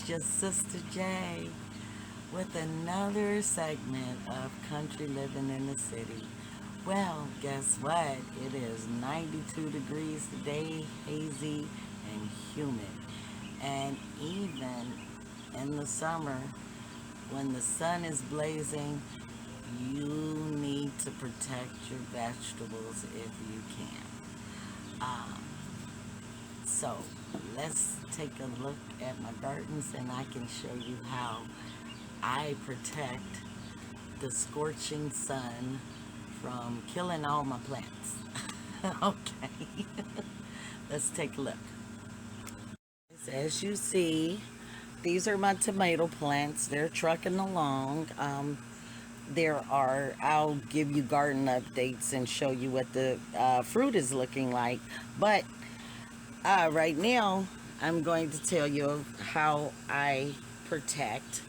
your sister J with another segment of Country Living in the City. Well, guess what? It is 92 degrees today, hazy and humid. And even in the summer, when the sun is blazing, you need to protect your vegetables if you can. Um, so let's take a look at my gardens and I can show you how I protect the scorching sun from killing all my plants. Okay, let's take a look. As you see, these are my tomato plants. They're trucking along. I'll give you garden updates and show you what the fruit is looking like. But right now, I'm going to tell you how I protect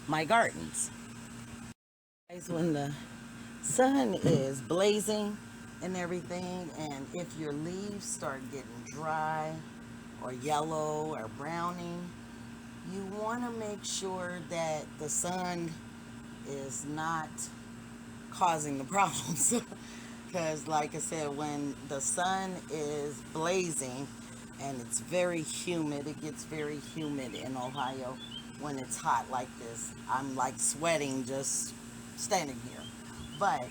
my gardens. Guys, when the sun is blazing and everything, and if your leaves start getting dry or yellow or browning, you want to make sure that the sun is not causing the problems. Because, like I said, when the sun is blazing and it's very humid, it gets very humid in Ohio when it's hot like this. I'm like sweating just standing here. But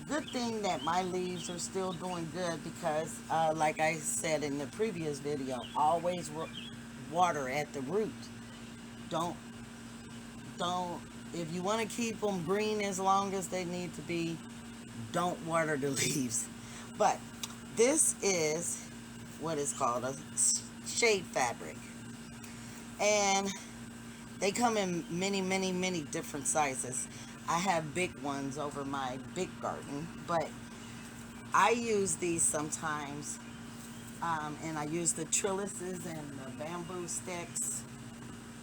good thing that my leaves are still doing good because, like I said in the previous video, always water at the root. Don't don't if you want to keep them green as long as they need to be, don't water the leaves. But this is what is called a shade fabric, and they come in many different sizes. I have big ones over my big garden, but I use these sometimes, and I use the trellises and the bamboo sticks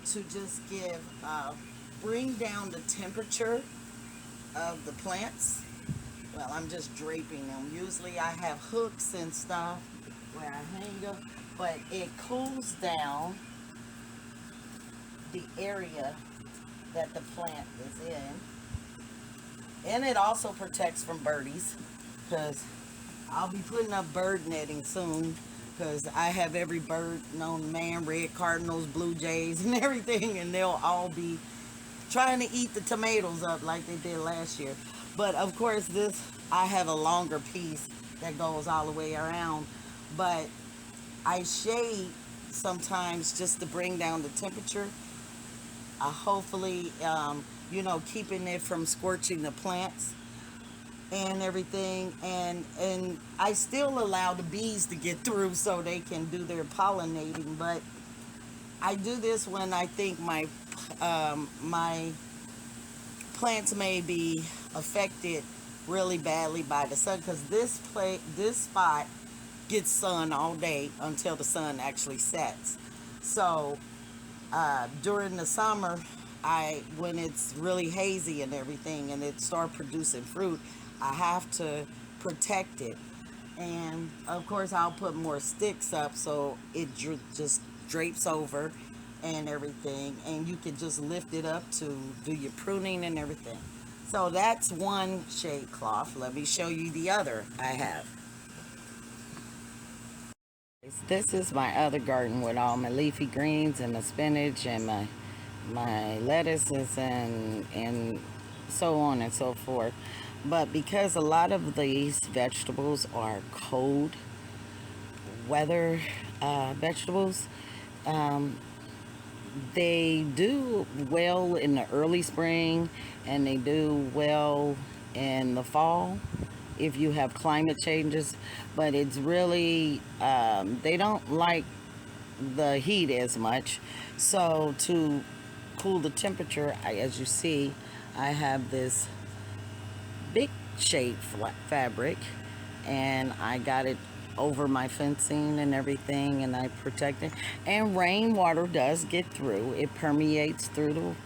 to just bring down the temperature of the plants. Well, I'm just draping them. Usually I have hooks and stuff where I hang them, but it cools down the area that the plant is in. And it also protects from birdies, because I'll be putting up bird netting soon, because I have every bird known to man, red cardinals, blue jays, and everything, and they'll all be trying to eat the tomatoes up like they did last year. But of course, this I have a longer piece that goes all the way around. But I shade sometimes just to bring down the temperature. Hopefully, keeping it from scorching the plants and everything. And I still allow the bees to get through so they can do their pollinating. But I do this when I think my plants may be affected really badly by the sun, because this spot gets sun all day until the sun actually sets. So during the summer, when it's really hazy and everything and it start producing fruit, I have to protect it. And of course, I'll put more sticks up so it just drapes over and everything, and you can just lift it up to do your pruning and everything. So that's one shade cloth. Let me show you the other I have. This is my other garden with all my leafy greens and my spinach and my lettuces and so on and so forth. But because a lot of these vegetables are cold weather vegetables, um, they do well in the early spring and they do well in the fall if you have climate changes. But it's really, they don't like the heat as much. So to cool the temperature, as you see, I have this big shade fabric, and I got it over my fencing and everything, and I protect it. And rainwater does get through; it permeates through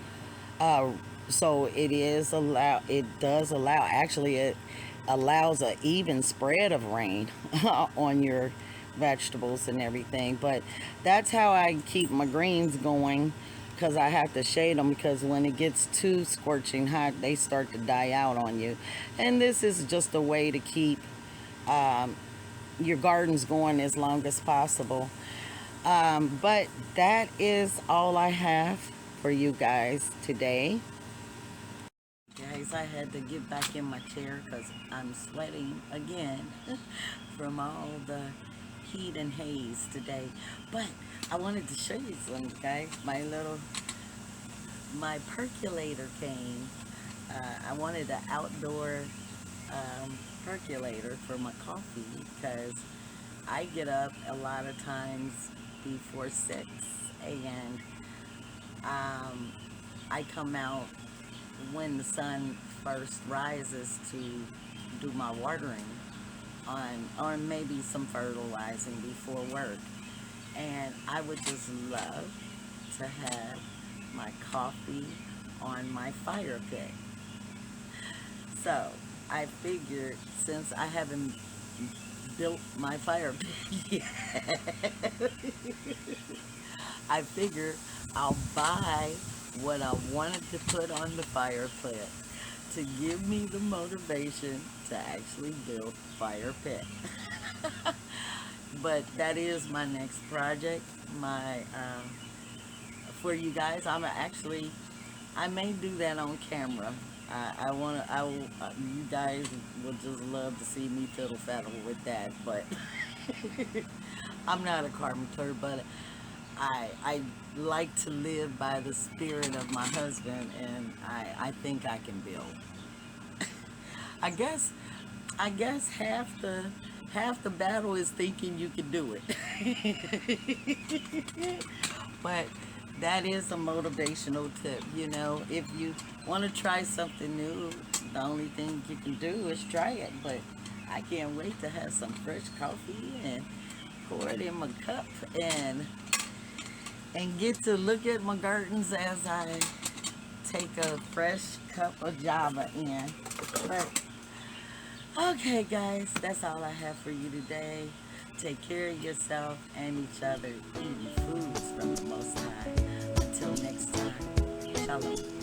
so it does allow. Actually, it allows an even spread of rain on your vegetables and everything. But that's how I keep my greens going, because I have to shade them, because when it gets too scorching hot, they start to die out on you. And this is just a way to keep um, your gardens going as long as possible. But that is all I have for you guys today. Guys, I had to get back in my chair because I'm sweating again from all the heat and haze today. But I wanted to show you something, guys. My percolator came. I wanted an outdoor percolator for my coffee, because I get up a lot of times before 6, and I come out when the sun first rises to do my watering on maybe some fertilizing before work. And I would just love to have my coffee on my fire pit. So I figured, since I haven't built my fire pit yet, I figured I'll buy what I wanted to put on the fire pit to give me the motivation to actually build fire pit. But that is my next project. For you guys, I may do that on camera. You guys will just love to see me fiddle faddle with that. But I'm not a carpenter, but I like to live by the spirit of my husband, and I think I can build. I guess half the battle is thinking you can do it. But that is a motivational tip. If you want to try something new, the only thing you can do is try it. But I can't wait to have some fresh coffee and pour it in my cup, and get to look at my gardens as I take a fresh cup of Java in. But okay, guys, that's all I have for you today. Take care of yourself and each other, eating foods from the Most High. Until next time, shalom.